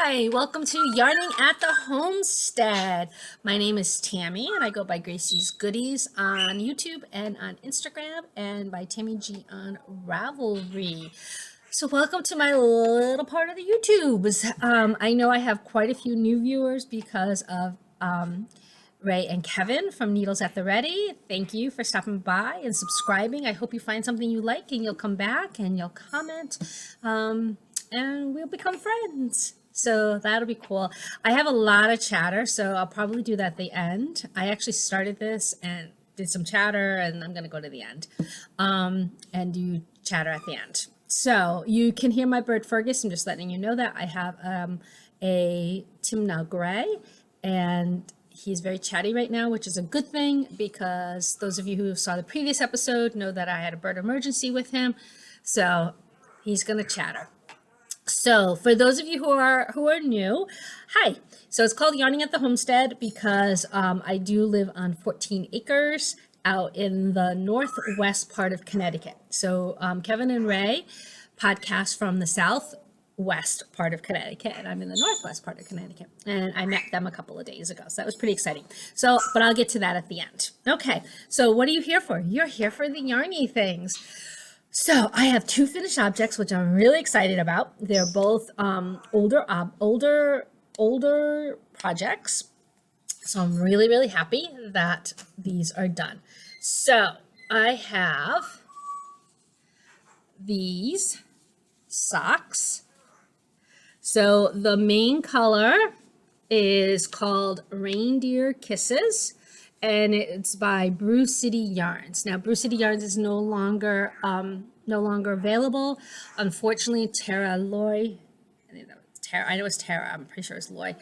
Hi, welcome to Yarning at the Homestead. My name is Tammy and I go by Gracie's Goodies on YouTube and on Instagram and by TammyG on Ravelry. So welcome to my little part of the YouTubes. I know I have quite a few new viewers because of Ray and Kevin from Needles at the Ready. Thank you for stopping by and subscribing. I hope you find something you like and you'll come back and you'll comment. And we'll become friends. So that'll be cool. I have a lot of chatter, so I'll probably do that at the end. I actually started this and did some chatter, and I'm going to go to the end and do chatter at the end. So you can hear my bird Fergus. I'm just letting you know that. I have a Timnah Gray, and he's very chatty right now, which is a good thing because those of you who saw the previous episode know that I had a bird emergency with him. So he's going to chatter. So for those of you who are new, hi. So it's called Yarning at the Homestead because I do live on 14 acres out in the northwest part of Connecticut. So Kevin and Ray podcast from the southwest part of Connecticut, and I'm in the northwest part of Connecticut. And I met them a couple of days ago, so that was pretty exciting. So, but I'll get to that at the end. Okay, so what are you here for? You're here for the yarny things. So I have two finished objects, which I'm really excited about. They're both older projects. So I'm really, really happy that these are done. So I have these socks. So the main color is called Reindeer Kisses, and it's by Brew City Yarns. Now, Brew City Yarns is no longer available. Unfortunately, Tara Loy, I know it's Tara, I'm pretty sure it's Loy,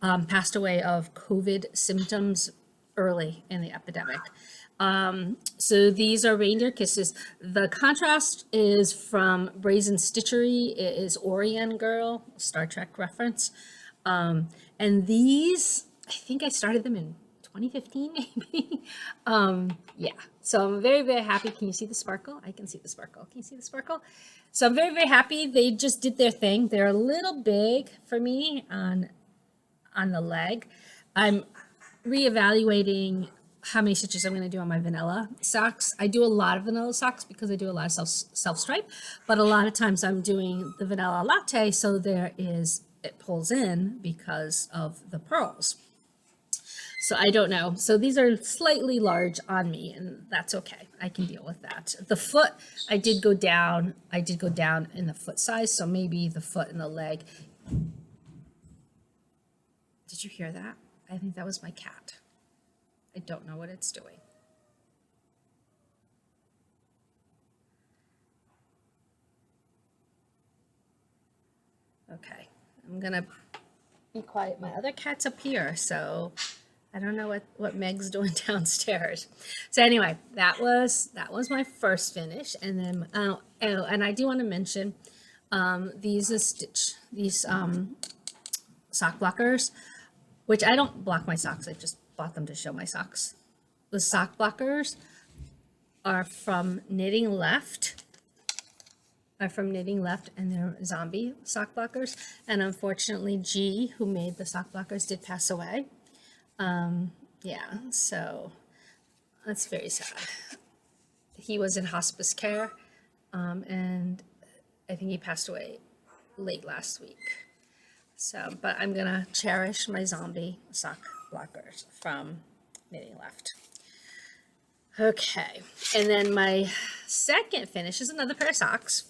passed away of COVID symptoms early in the epidemic. So these are Reindeer Kisses. The contrast is from Brazen Stitchery. It is Orion Girl, Star Trek reference. And these, I think I started them in 2015 maybe. Yeah, so I'm very, very happy. Can you see the sparkle? I can see the sparkle. Can you see the sparkle? So I'm very, very happy. They just did their thing. They're a little big for me on the leg. I'm reevaluating how many stitches I'm going to do on my vanilla socks. I do a lot of vanilla socks because I do a lot of self-stripe, but a lot of times I'm doing the vanilla latte, so it pulls in because of the pearls. So I don't know. So these are slightly large on me, and that's okay. I can deal with that. The foot, I did go down in the foot size, so maybe the foot and the leg. Did you hear that? I think that was my cat. I don't know what it's doing. Okay, I'm gonna be quiet. My other cat's up here, so I don't know what Meg's doing downstairs. So anyway, that was my first finish, and then and I do want to mention these sock blockers, which I don't block my socks. I just bought them to show my socks. The sock blockers are from Knitting Left. And they're zombie sock blockers. And unfortunately, G, who made the sock blockers, did pass away. Yeah, so that's very sad. He was in hospice care, and I think he passed away late last week. So, but I'm gonna cherish my zombie sock blockers from Knitting Left. Okay, and then my second finish is another pair of socks,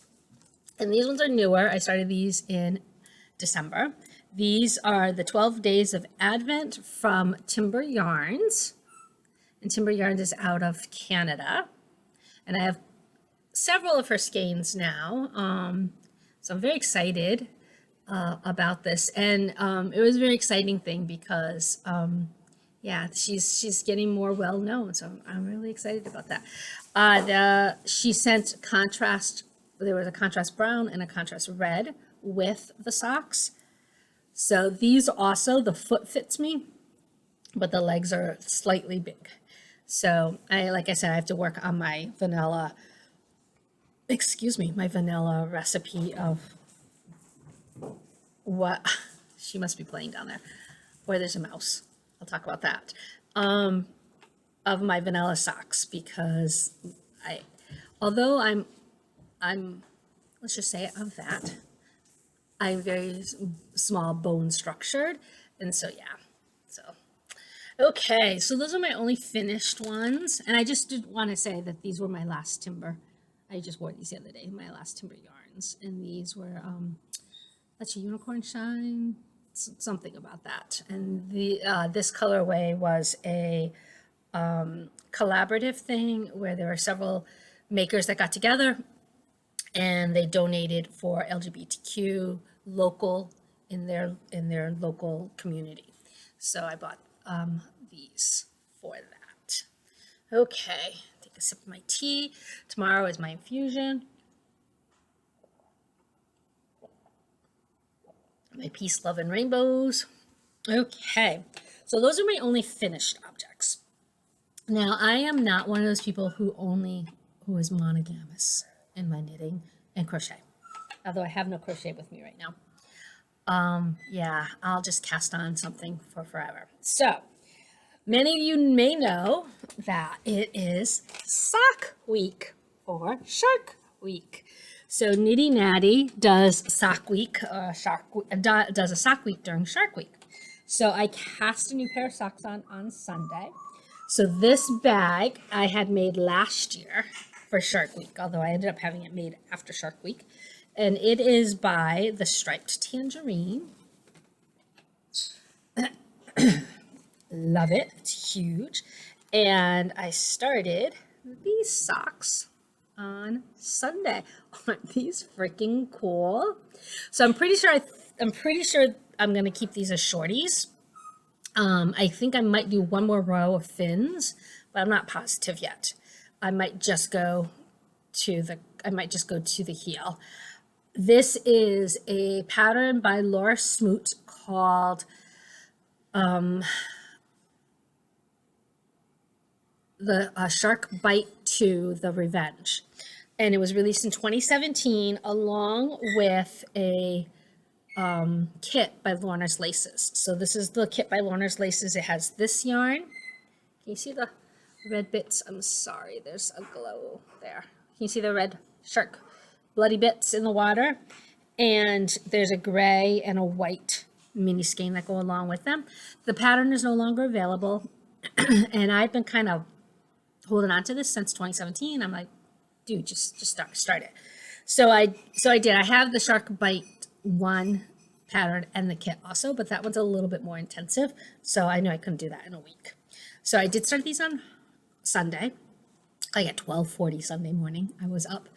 and these ones are newer. I started these in December. These are the 12 Days of Advent from Timber Yarns. And Timber Yarns is out of Canada. And I have several of her skeins now. So I'm very excited about this. And it was a very exciting thing because, yeah, she's getting more well known. So I'm really excited about that. She sent contrast. There was a contrast brown and a contrast red with the socks. So these also, the foot fits me, but the legs are slightly big. So like I said, I have to work on my vanilla recipe of what She must be playing down there. Or there's a mouse. I'll talk about that. Of my vanilla socks, because although I'm, let's just say of that, I'm very small bone structured. And so, yeah, so. Okay, so those are my only finished ones. And I just did want to say that these were my last timber. I just wore these the other day, my last timber yarns. And these were, that's a unicorn shine, something about that. And the this colorway was a collaborative thing where there were several makers that got together and they donated for LGBTQ local in their local community. So I bought these for that. Okay, take a sip of my tea. Tomorrow is my infusion. My peace, love, and rainbows. Okay, so those are my only finished objects. Now, I am not one of those people who is monogamous in my knitting and crochet, although I have no crochet with me right now. Yeah, I'll just cast on something for forever. So, many of you may know that it is Sock Week or Shark Week. So Nitty Natty does Sock Week, does a Sock Week during Shark Week. So I cast a new pair of socks on Sunday. So this bag I had made last year for Shark Week, although I ended up having it made after Shark Week. And it is by the Striped Tangerine. Love it. It's huge. And I started these socks on Sunday. Aren't these freaking cool? So I'm pretty sure I'm going to keep these as shorties. I think I might do one more row of fins, but I'm not positive yet. I might just go to the heel. This is a pattern by Laura Smoot called the Shark Bite 2, The Revenge. And it was released in 2017 along with a kit by Lorna's Laces. So this is the kit by Lorna's Laces. It has this yarn. Can you see the red bits? I'm sorry, there's a glow there. Can you see the red shark bloody bits in the water? And there's a gray and a white mini skein that go along with them. The pattern is no longer available. And I've been kind of holding on to this since 2017. I'm like, dude, just start it. So I did. I have the Shark Bite 1 pattern and the kit also, but that one's a little bit more intensive. So I knew I couldn't do that in a week. So I did start these on Sunday, like at 12:40 Sunday morning. I was up.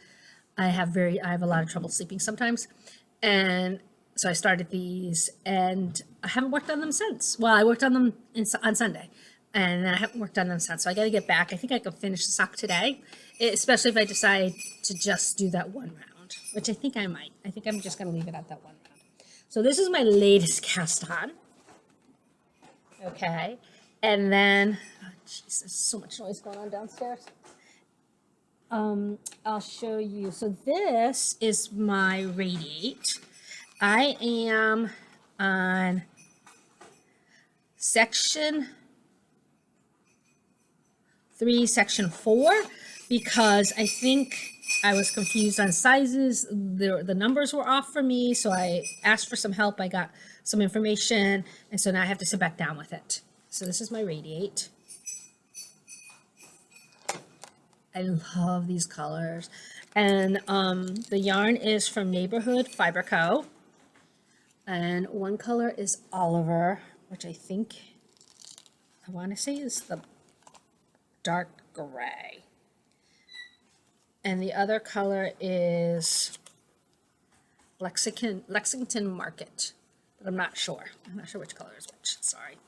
I have a lot of trouble sleeping sometimes. And so I started these and I haven't worked on them since. Well, I worked on them on Sunday and then I haven't worked on them since. So I got to get back. I think I can finish the sock today, especially if I decide to just do that one round, which I think I might. I think I'm just going to leave it at that one round. So this is my latest cast on. Okay. And then, oh, jeez, there's so much noise going on downstairs. I'll show you. So this is my Radiate. I am on section 3, section 4, because I think I was confused on sizes. The numbers were off for me, so I asked for some help. I got some information, and so now I have to sit back down with it. So this is my Radiate. I love these colors. And the yarn is from Neighborhood Fiber Co. And one color is Oliver, which I want to say is the dark gray. And the other color is Lexington Market, but I'm not sure. I'm not sure which color is which. Sorry.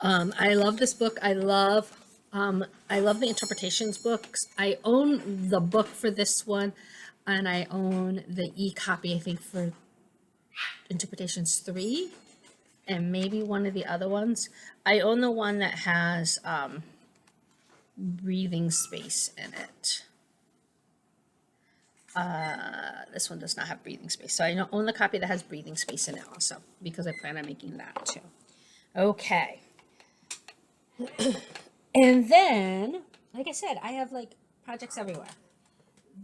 I love this book. I love the interpretations books. I own the book for this one, and I own the e-copy, I think, for interpretations 3, and maybe one of the other ones. I own the one that has breathing space in it. This one does not have breathing space. So I own the copy that has breathing space in it also, because I plan on making that too. Okay. And then, like I said, I have like projects everywhere.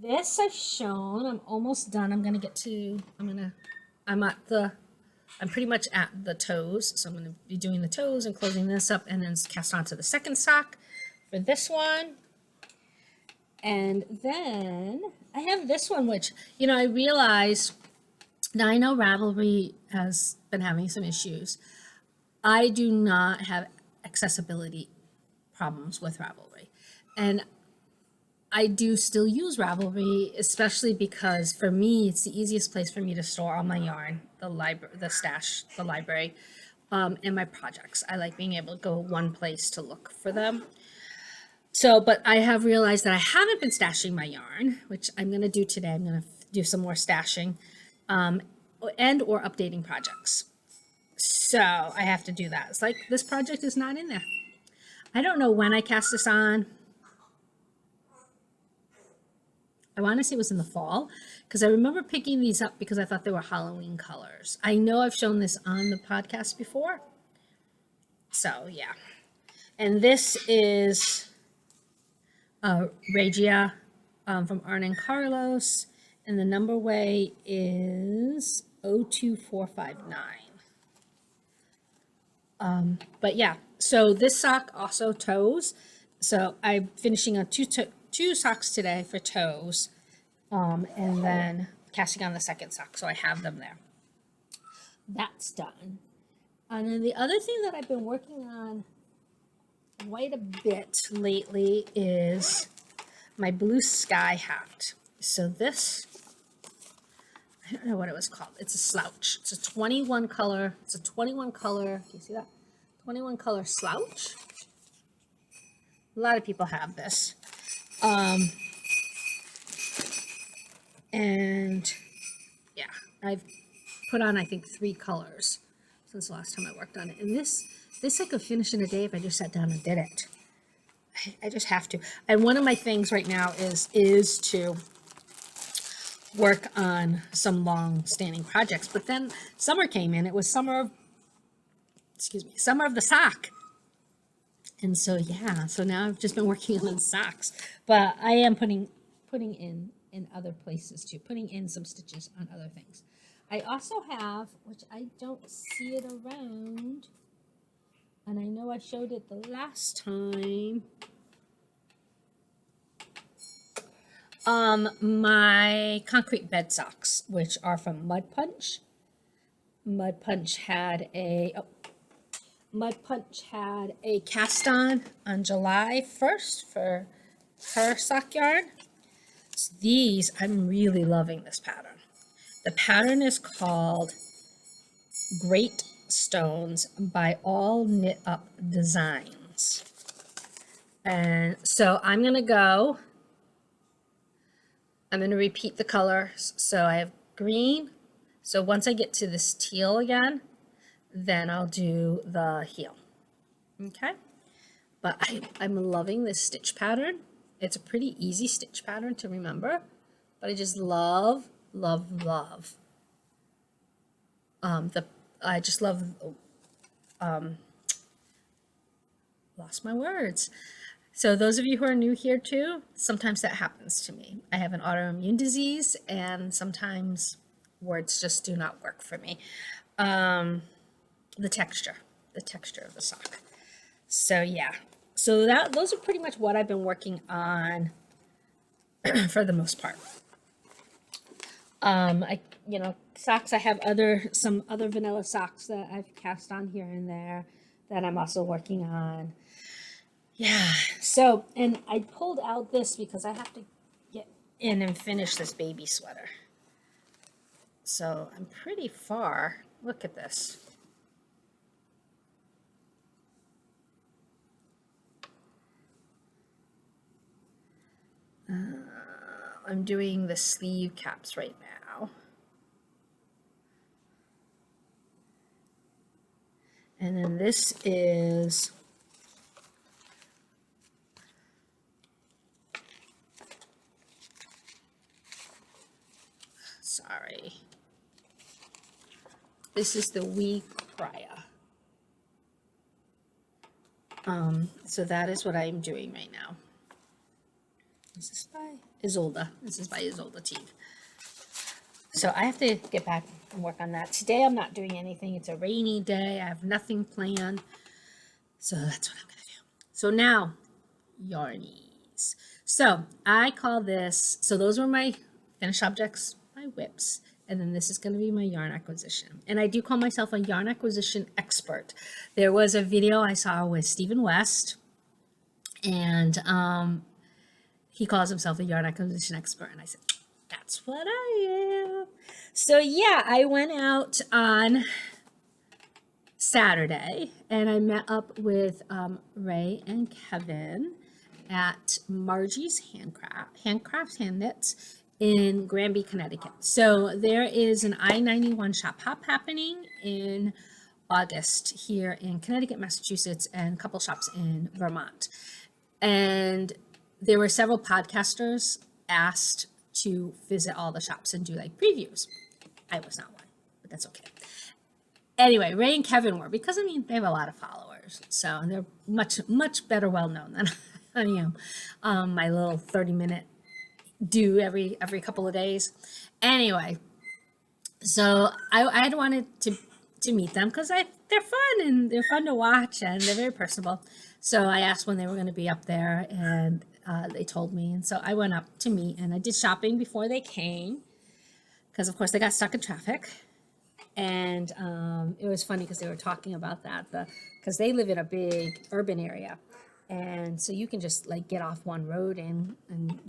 This I've shown, I'm almost done. I'm pretty much at the toes. So I'm going to be doing the toes and closing this up and then cast onto the second sock for this one. And then I have this one, which, I realize, now I know Ravelry has been having some issues. I do not have accessibility problems with Ravelry. And I do still use Ravelry, especially because for me, it's the easiest place for me to store all my yarn, the library, and my projects. I like being able to go one place to look for them. So, but I have realized that I haven't been stashing my yarn, which I'm going to do today. I'm going to do some more stashing and or updating projects. So I have to do that. It's like this project is not in there. I don't know when I cast this on. I want to say it was in the fall because I remember picking these up because I thought they were Halloween colors. I know I've shown this on the podcast before. So yeah. And this is Regia from Arne and Carlos. And the number way is 02459. But yeah, so this sock also toes. So I'm finishing on two socks today for toes, and then casting on the second sock. So I have them there. That's done. And then the other thing that I've been working on quite a bit lately is my blue sky hat. So this, I don't know what it was called. It's a slouch. It's a 21 color. Can you see that? 21 color slouch. A lot of people have this. And yeah, I've put on, I think, 3 colors since the last time I worked on it. And this I could finish in a day if I just sat down and did it. I just have to. And one of my things right now is to work on some long-standing projects. But then summer came in. It was summer of the sock. And so, yeah, so now I've just been working on socks, but I am putting in other places too, putting in some stitches on other things. I also have, which I don't see it around, and I know I showed it the last time, my concrete bed socks, which are from Mudpunch. Mudpunch had a cast on July 1st for her sock yarn. So these, I'm really loving this pattern. The pattern is called Great Stones by All Knit Up Designs. And so I'm going to repeat the colors. So I have green. So once I get to this teal again, then I'll do the heel. Okay. But I'm loving this stitch pattern. It's a pretty easy stitch pattern to remember, but I just love. Lost my words. So those of you who are new here too, sometimes that happens to me. I have an autoimmune disease and sometimes words just do not work for me. The texture of the sock. So yeah, so those are pretty much what I've been working on for the most part. Socks, I have some other vanilla socks that I've cast on here and there that I'm also working on. Yeah, so, and I pulled out this because I have to get in and finish this baby sweater. So I'm pretty far. Look at this. I'm doing the sleeve caps right now. And then this is sorry. This is the wee Cria. So that is what I'm doing right now. This is by Ysolda. This is by Ysolda Teague. So I have to get back and work on that. Today I'm not doing anything. It's a rainy day. I have nothing planned. So that's what I'm going to do. So now, yarnies. So I call this, so those were my finished objects, my whips. And then this is going to be my yarn acquisition. And I do call myself a yarn acquisition expert. There was a video I saw with Stephen West. And he calls himself a yarn acquisition expert. And I said, that's what I am. So yeah, I went out on Saturday and I met up with Ray and Kevin at Marji's Handcrafts Hand Knits in Granby, Connecticut. So there is an I-91 shop hop happening in August here in Connecticut, Massachusetts, and a couple shops in Vermont. And there were several podcasters asked to visit all the shops and do like previews. I was not one, but that's okay. Anyway, Ray and Kevin were, because I mean, they have a lot of followers. So they're much better well known than I am. My little 30-minute do every couple of days. Anyway, so I had wanted to meet them because they're fun and they're fun to watch and they're very personable. So I asked when they were going to be up there and they told me. And so I went up to meet and I did shopping before they came because of course they got stuck in traffic. And it was funny because they were talking about that because they live in a big urban area. And so you can just like get off one road and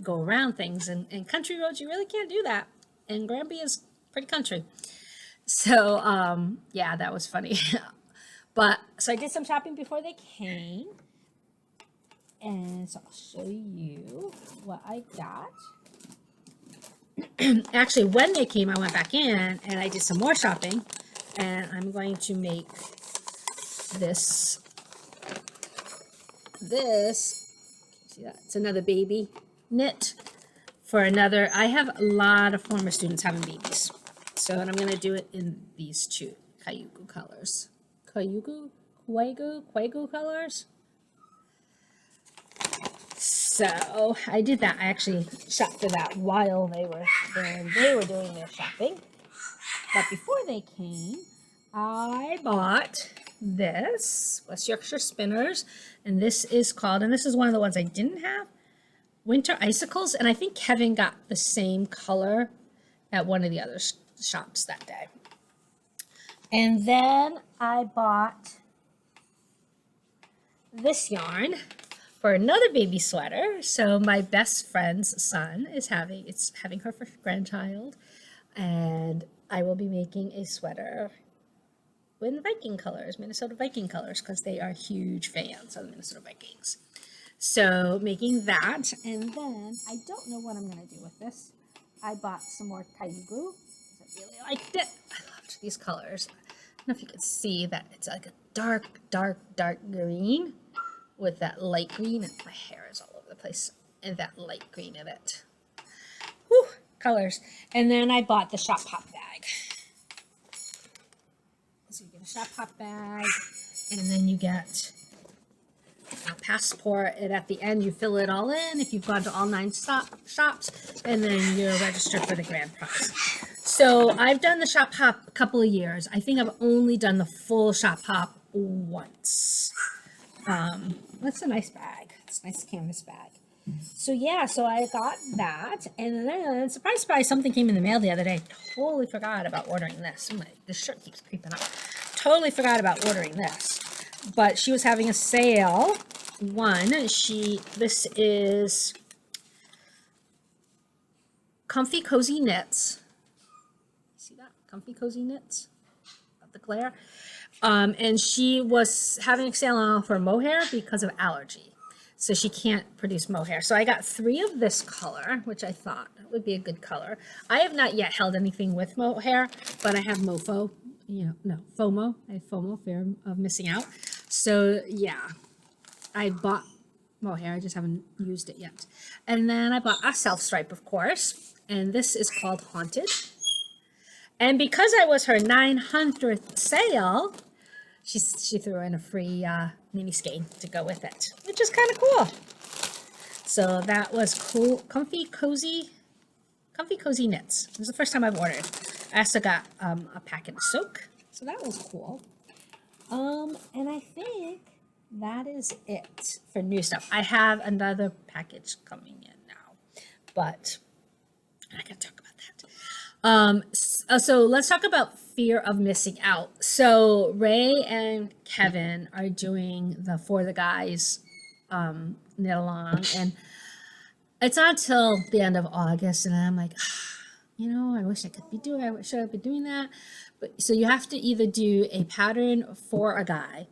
go around things, and country roads, you really can't do that. And Granby is pretty country. So, yeah, that was funny. But so I did some shopping before they came. And so I'll show you what I got. Actually, when they came, I went back in and I did some more shopping. And I'm going to make this. See that? It's another baby knit for another. I have a lot of former students having babies. So, and I'm going to do it in these two Cayugu colors. Quagu colors. So I did that. I actually shopped for that while they were doing their shopping. But before they came, I bought this West Yorkshire Spinners, and this is called, and this is one of the ones I didn't have, Winter Icicles, and I think Kevin got the same color at one of the other shops that day. And then I bought this yarn for another baby sweater. So my best friend's son is having her first grandchild, and I will be making a sweater in Viking colors, Minnesota Viking colors, because they are huge fans of the Minnesota Vikings. So making that, and then I don't know what I'm going to do with this. I bought some more Cayugu because I really liked it. I loved these colors. I don't know if you can see that it's like a dark green with that light green, and my hair is all over the place, and that light green in it. Whew, colors. And then I bought the shop hop bag. So you get a shop hop bag, and then you get a passport, and at the end you fill it all in if you've gone to all 9 shops, and then you're registered for the grand prize. So I've done the shop hop a couple of years. I think I've only done the full shop hop once. That's a nice bag. It's a nice canvas bag. So yeah, so I got that, and then surprise, something came in the mail the other day. Totally forgot about ordering this. This shirt keeps creeping up. Totally forgot about ordering this, but she was having a sale. This is Comfy Cozy Knits. See that? Comfy Cozy Knits. Got the glare. And she was having a sale on for mohair because of allergy. So she can't produce mohair. So I got 3 of this color, which I thought would be a good color. I have not yet held anything with mohair, but I have FOMO. I have FOMO, fear of missing out. So yeah, I bought mohair. I just haven't used it yet. And then I bought a self stripe, of course. And this is called Haunted. And because I was her 900th sale, she threw in a free mini skein to go with it, which is kind of cool. So that was cool. Comfy Cozy Knits. It was the first time I've ordered. I also got a packet of soak, so that was cool. And I think that is it for new stuff. I have another package coming in now, but I can talk about that. So let's talk about fear of missing out. So Ray and Kevin are doing the For the Guys knit along, and it's not till the end of August, and I'm like, you know, I wish I could be doing. I should have been doing that. But so you have to either do a pattern for a guy,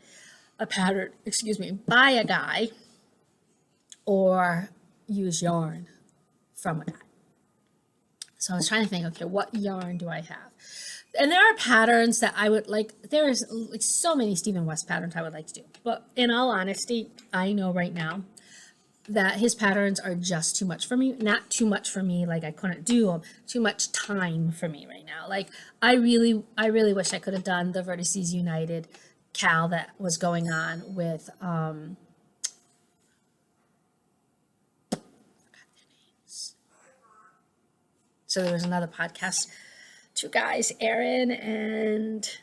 by a guy, or use yarn from a guy. So I was trying to think, okay, what yarn do I have? And there are patterns that I would like. There is like so many Stephen West patterns I would like to do. But in all honesty, I know right now that his patterns are just too much for me. Not too much for me, like I couldn't do them. Too much time for me right now. Like I really wish I could have done the Vertices United Cal that was going on with so there was another podcast, two guys, Aaron and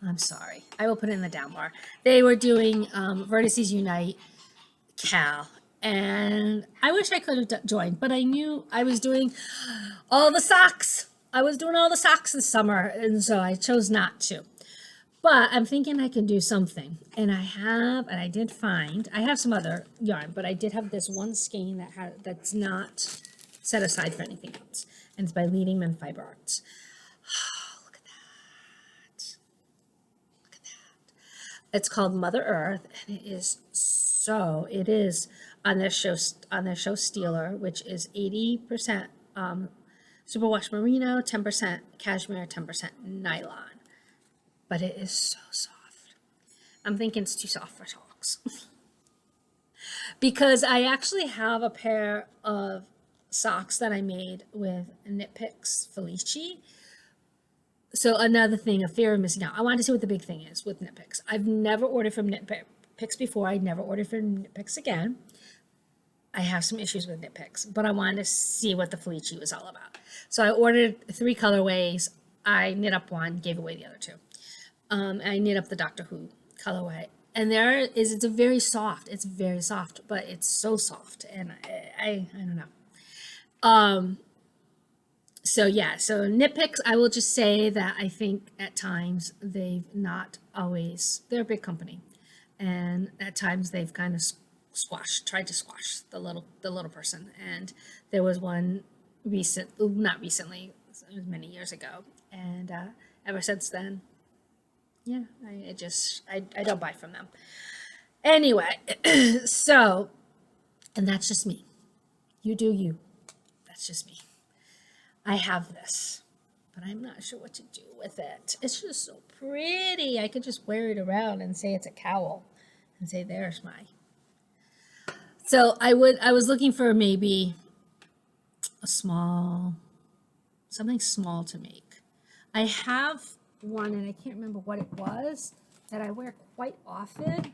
I'm sorry, I will put it in the down bar. They were doing Vertices Unite Cal, and I wish I could have joined, but I knew I was doing all the socks. I was doing all the socks this summer, and so I chose not to. But I'm thinking I can do something, and I have some other yarn, but I did have this one skein that's not set aside for anything else, and it's by Leading Men Fiber Arts. Look at that. Look at that. It's called Mother Earth, and it is on their show Steeler, which is 80% superwash merino, 10% cashmere, 10% nylon. But it is so soft. I'm thinking it's too soft for socks. Because I actually have a pair of socks that I made with Knit Picks Felici. So another thing, a fear of missing out. I wanted to see what the big thing is with Knit Picks. I've never ordered from Knit Picks before. I'd never ordered from Knit Picks again. I have some issues with Knit Picks, but I wanted to see what the Felici was all about. So I ordered 3 colorways. I knit up one, gave away the other 2. I knit up the Doctor Who colorway, and it's very soft, but it's so soft, and I don't know. So yeah, so Knit Picks, I will just say that I think at times they're a big company, and at times they've kind of tried to squash the little person, and there was one not recently, it was many years ago, and ever since then, yeah, I don't buy from them. Anyway, so, and that's just me. You do you. That's just me. I have this, but I'm not sure what to do with it. It's just so pretty. I could just wear it around and say it's a cowl and say, there's my. So I was looking for maybe something small to make. I have one, and I can't remember what it was, that I wear quite often.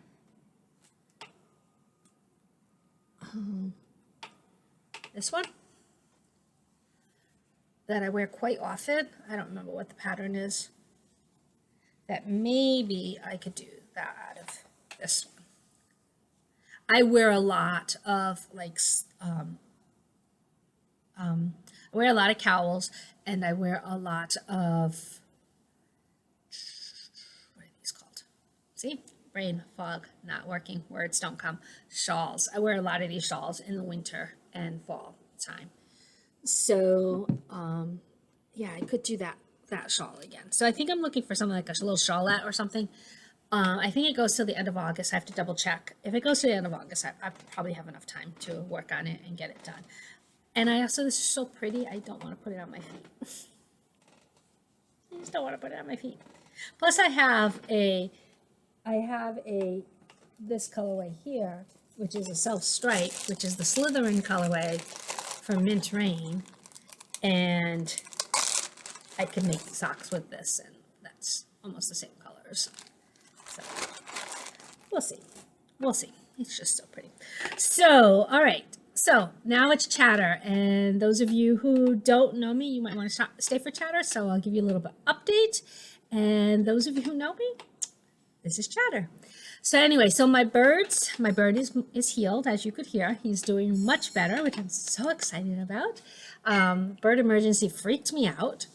This one that I wear quite often. I don't remember what the pattern is. That maybe I could do that out of this one. I wear a lot of I wear a lot of cowls, and I wear a lot of, what are these called? See? Brain fog, not working, words don't come. Shawls. I wear a lot of these shawls in the winter and fall time. So, yeah, I could do that shawl again. So I think I'm looking for something like a little shawlette or something. I think it goes till the end of August. I have to double check. If it goes to the end of August, I probably have enough time to work on it and get it done. And this is so pretty, I don't want to put it on my feet. I just don't want to put it on my feet. Plus I have this colorway here, which is a self-stripe, which is the Slytherin colorway from Mint Rain. And I can make socks with this, and that's almost the same colors. So we'll see. We'll see. It's just so pretty. So, all right. So now it's chatter. And those of you who don't know me, you might want to stay for chatter. So I'll give you a little bit update. And those of you who know me, this is chatter. So anyway, so my bird is healed, as you could hear. He's doing much better, which I'm so excited about. Bird emergency freaked me out.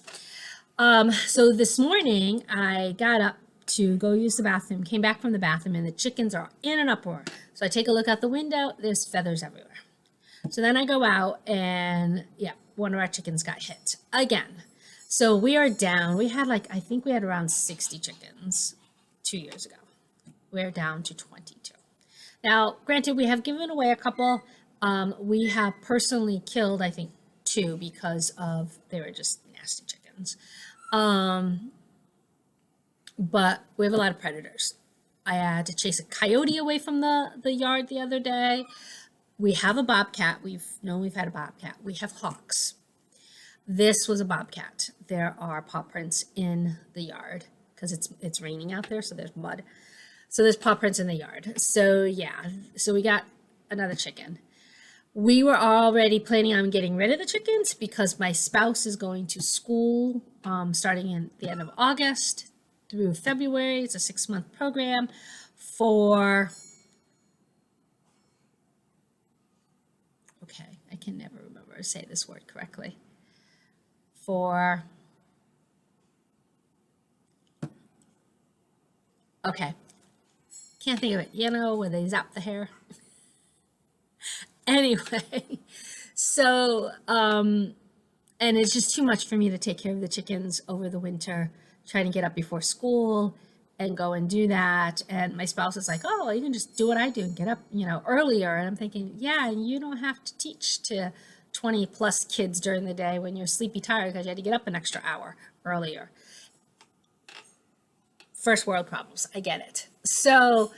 So this morning I got up to go use the bathroom, came back from the bathroom, and the chickens are in an uproar. So I take a look out the window, there's feathers everywhere. So then I go out and yeah, one of our chickens got hit again. So we are down. We had I think we had around 60 chickens 2 years ago. We're down to 22. Now, granted, we have given away a couple. We have personally killed, I think, 2 because they were just nasty chickens. But we have a lot of predators. I had to chase a coyote away from the yard the other day. We have a bobcat. We've had a bobcat. We have hawks. This was a bobcat. There are paw prints in the yard because it's raining out there, so there's mud. So there's paw prints in the yard. So yeah, so we got another chicken. We were already planning on getting rid of the chickens because my spouse is going to school starting in the end of August through February. It's a 6-month program for, okay, I can never remember to say this word correctly. Okay, can't think of it. You know, where they zap the hair. Anyway, so, and it's just too much for me to take care of the chickens over the winter, trying to get up before school and go and do that. And my spouse is like, oh, you can just do what I do and get up, earlier. And I'm thinking, yeah, you don't have to teach to 20 plus kids during the day when you're sleepy tired because you had to get up an extra hour earlier. First world problems. I get it. So,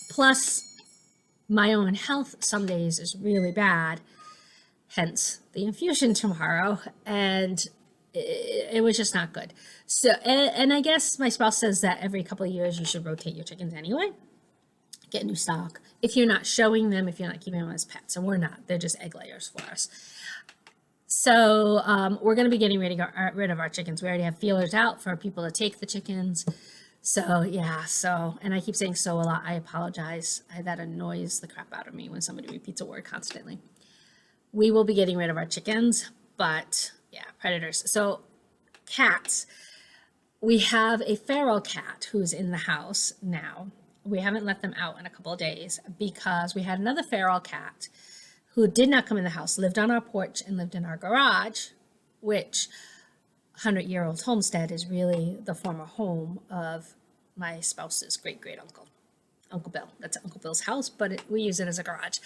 plus my own health some days is really bad, hence the infusion tomorrow, and it was just not good. So, and I guess my spouse says that every couple of years you should rotate your chickens anyway, get new stock. If you're not showing them, if you're not keeping them as pets, and we're not, they're just egg layers for us. So we're going to be getting rid of our chickens. We already have feelers out for people to take the chickens. So yeah, and I keep saying so a lot. I apologize. That annoys the crap out of me when somebody repeats a word constantly. We will be getting rid of our chickens, but yeah, predators. So cats, we have a feral cat who's in the house now. We haven't let them out in a couple of days because we had another feral cat who did not come in the house, lived on our porch and lived in our garage, which 100-year-old Homestead is really the former home of my spouse's great-great-uncle, Uncle Bill. That's Uncle Bill's house, but we use it as a garage.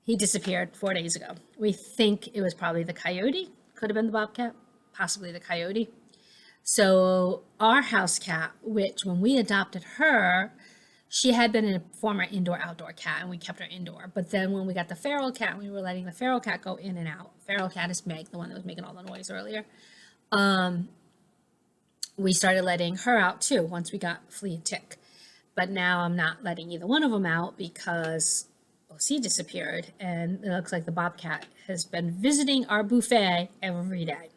He disappeared 4 days ago. We think it was probably the coyote, could have been the bobcat, possibly the coyote. So our house cat, which when we adopted her, she had been a former indoor-outdoor cat, and we kept her indoor. But then when we got the feral cat, we were letting the feral cat go in and out. Feral cat is Meg, the one that was making all the noise earlier. We started letting her out too once we got flea and tick. But now I'm not letting either one of them out because OC disappeared, and it looks like the bobcat has been visiting our buffet every day.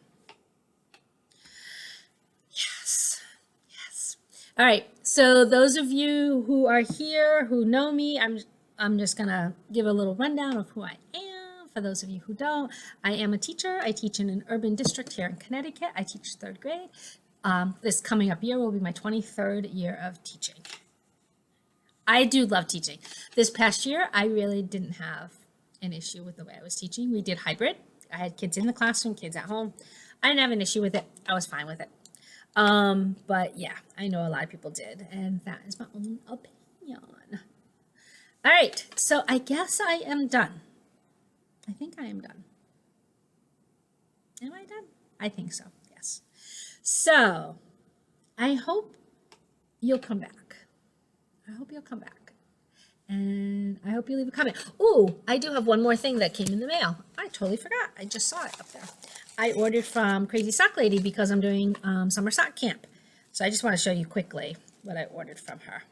Yes. All right, so those of you who are here, who know me, I'm just gonna give a little rundown of who I am. For those of you who don't, I am a teacher. I teach in an urban district here in Connecticut. I teach 3rd grade. This coming up year will be my 23rd year of teaching. I do love teaching. This past year, I really didn't have an issue with the way I was teaching. We did hybrid. I had kids in the classroom, kids at home. I didn't have an issue with it. I was fine with it. But yeah, I know a lot of people did, and that is my own opinion. All right, so I guess I am done. I think I am done. Am I done? I think so, yes. So I hope you'll come back. I hope you'll come back. And I hope you leave a comment. Ooh, I do have one more thing that came in the mail. I totally forgot. I just saw it up there. I ordered from Crazy Sock Lady because I'm doing summer sock camp. So I just want to show you quickly what I ordered from her.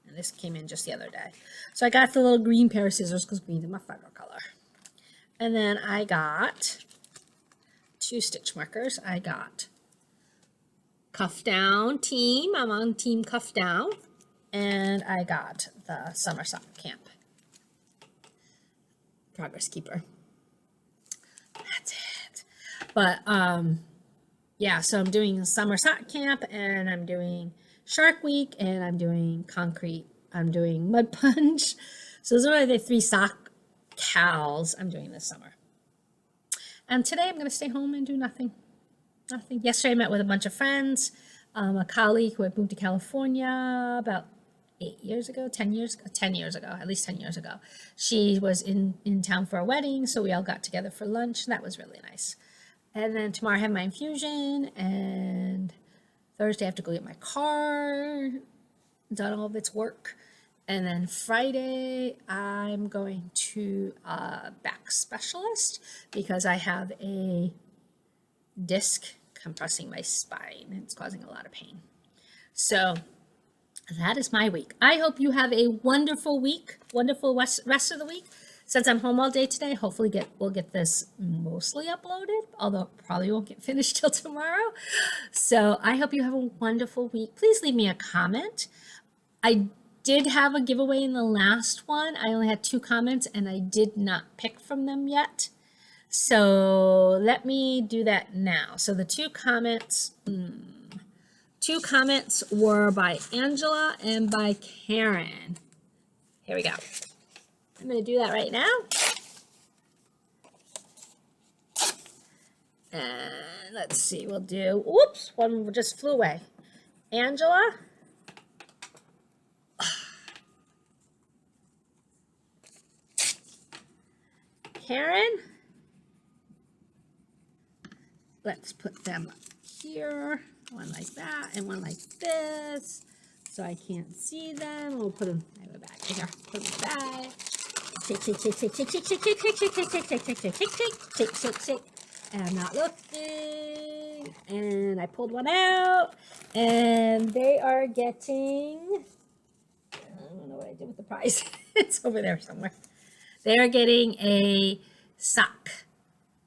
And this came in just the other day. So I got the little green pair of scissors because green is my favorite color. And then I got 2 stitch markers. I got Cuff Down Team. I'm on Team Cuff Down. And I got the Summer Sock Camp Progress Keeper. That's it. But, yeah, so I'm doing Summer Sock Camp, and I'm doing Shark Week, and I'm doing Concrete. I'm doing Mudpunch. So those are the 3 sock cals I'm doing this summer. And today I'm going to stay home and do nothing. Nothing. Yesterday I met with a bunch of friends, a colleague who had moved to California about 10 years ago, at least 10 years ago. She was in town for a wedding, so we all got together for lunch. That was really nice. And then tomorrow I have my infusion, and Thursday I have to go get my car done, all of its work. And then Friday I'm going to a back specialist because I have a disc compressing my spine. It's causing a lot of pain. So that is my week. I hope you have a wonderful week, wonderful rest of the week. Since I'm home all day today, hopefully we'll get this mostly uploaded, although it probably won't get finished till tomorrow. So I hope you have a wonderful week. Please leave me a comment. I did have a giveaway in the last one. I only had 2 comments and I did not pick from them yet. So let me do that now. So the 2 comments, 2 comments were by Angela and by Karen. Here we go. I'm going to do that right now. And let's see, we'll do, whoops, one just flew away. Angela. Karen. Let's put them here. One like that and one like this. So I can't see them. We'll put them, I have a bag right here. Put them in the bag. Shake, shake, shake, shake, shake, shake, shake, shake, shake, shake, shake, shake, shake, shake, shake, shake, shake, shake. And I'm not looking. And I pulled one out. And they are getting, I don't know what I did with the prize. It's over there somewhere. They are getting a sock,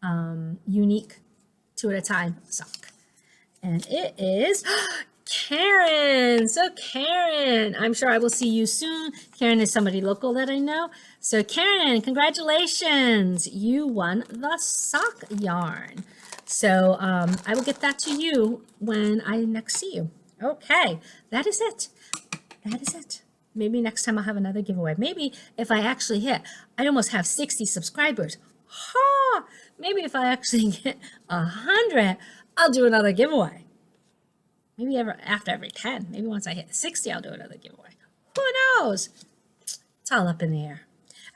Uneek 2 at a time sock. And it is Karen. So Karen, I'm sure I will see you soon. Karen is somebody local that I know. So Karen, congratulations. You won the sock yarn. So I will get that to you when I next see you. Okay, that is it. That is it. Maybe next time I'll have another giveaway. Maybe if I actually hit, I almost have 60 subscribers. Ha! Maybe if I actually get 100, I'll do another giveaway. Maybe after every 10. Maybe once I hit 60, I'll do another giveaway. Who knows? It's all up in the air.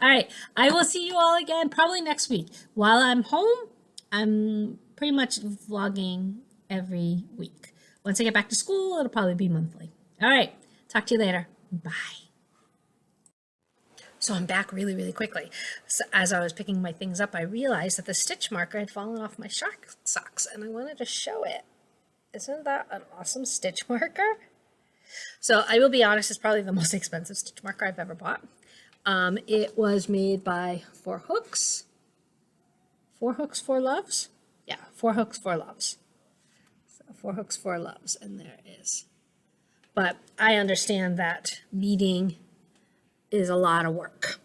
All right. I will see you all again probably next week. While I'm home, I'm pretty much vlogging every week. Once I get back to school, it'll probably be monthly. All right. Talk to you later. Bye. So I'm back really, really quickly. So as I was picking my things up, I realized that the stitch marker had fallen off my shark socks, and I wanted to show it. Isn't that an awesome stitch marker? So I will be honest, it's probably the most expensive stitch marker I've ever bought. It was made by 4 Hooks. 4 Hooks, 4 Loves? Yeah, 4 Hooks, 4 Loves. So 4 Hooks, 4 Loves, and there it is. But I understand that beading is a lot of work.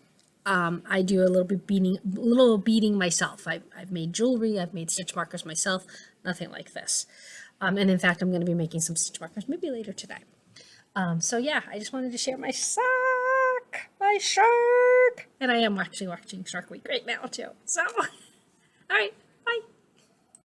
I do a little bit beading myself. I've made jewelry, I've made stitch markers myself, nothing like this. And in fact, I'm going to be making some stitch markers maybe later today. So yeah, I just wanted to share my sock, my shark. And I am actually watching Shark Week right now too. So, all right, bye.